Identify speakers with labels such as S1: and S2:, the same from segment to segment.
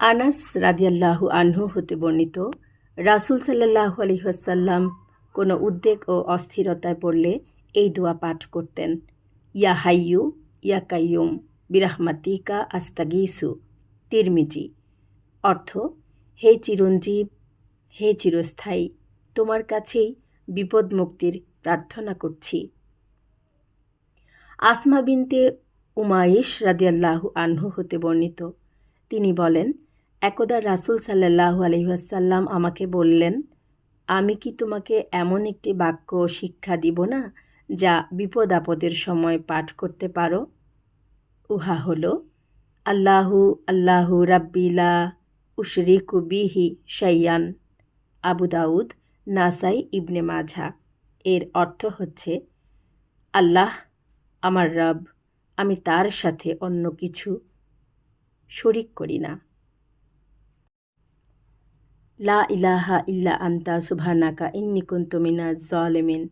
S1: আনাস রাদিয়াল্লাহু আনহু হতে বর্ণিত, রাসূল সাল্লাল্লাহু আলাইহি ওয়াসাল্লাম কোনো উদ্বেগ ও অস্থিরতায় পড়লে এই দোয়া পাঠ করতেন। ইয়া হাইয়ু ইয়া কাইয়ুম বিরাহমাতিকা আস্তাগীসু। তিরমিজি। অর্থ: হে চিরঞ্জীব, হে চিরস্থায়ী, তোমার কাছেই বিপদ মুক্তির প্রার্থনা করছি। আসমা বিনতে উমাইশ রাদিয়াল্লাহু আনহু হতে বর্ণিত, তিনি বলেন, একদা রাসূল সাল্লাল্লাহু আলাইহি ওয়াসাল্লাম আমাকে বললেন, আমি কি তোমাকে এমন একটি বাক্য শিক্ষা দিব না যা বিপদ আপদের সময় পাঠ করতে পারো? উহা হলো, আল্লাহু আল্লাহু রাব্বি লা উশরিকু বিহি শাইয়ান। আবু দাউদ, নাসাই, ইবনে মাঝা। এর অর্থ হচ্ছে, আল্লাহ আমার রব, আমি তার সাথে অন্য কিছু শরিক করি না। লা ইলাহা ইল্লা আন্তা সুবহানাকা ইন্নী কুনতু মিনাজ জালিমিন।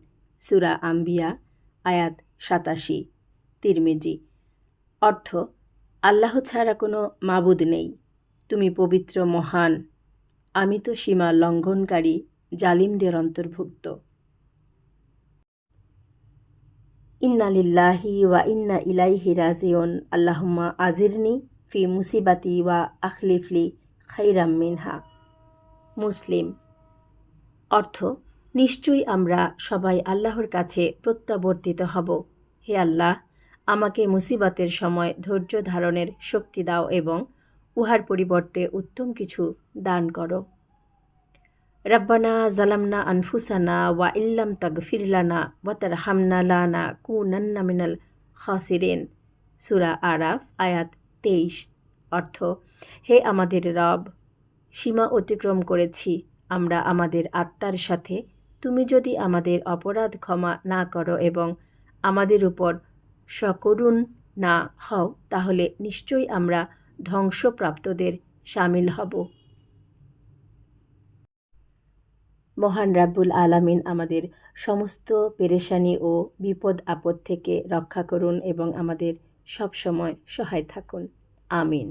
S1: সূরা আম্বিয়া আয়াত ৮৭। তিরমিজি। অর্থ: আল্লাহ ছাড়া কোনো মাবুদ নেই, তুমি পবিত্র, মহান, আমি তো সীমা লঙ্ঘনকারী জালিমদের অন্তর্ভুক্ত। ইন্না লিল্লাহি ওয়া ইন্না ইলাইহি রাজিউন। আল্লাহুম্মা আজিরনি ফি মুসিবাতি ওয়া আখলিফলি খাইরাম মিনহা। মুসলিম। অর্থ: নিশ্চয়ই আমরা সবাই আল্লাহর কাছে প্রত্যাবর্তিত হব। হে আল্লাহ, আমাকে মুসিবতের সময় ধৈর্য ধারণের শক্তি দাও এবং উহার পরিবর্তে উত্তম কিছু দান করো। রব্বানা জালামনা আনফুসানা ওয়া ইল্লাম তাগফির লানা ওয়া তারহামনা লানাকুনান্না মিনাল খাসিরিন। সূরা আরাফ আয়াত ২৩। অর্থ: হে আমাদের রব, সীমা অতিক্রম করেছি আমরা আমাদের আত্মার সাথে। তুমি যদি আমাদের অপরাধ ক্ষমা না করো এবং আমাদের উপর সকরুণ না হও, তাহলে নিশ্চয়ই আমরা ধ্বংসপ্রাপ্তদের শামিল হব। মহান রাব্বুল আলামিন আমাদের সমস্ত পেরেশানি ও বিপদ আপদ থেকে রক্ষা করুন এবং আমাদের সবসময় সহায় থাকুন। আমিন।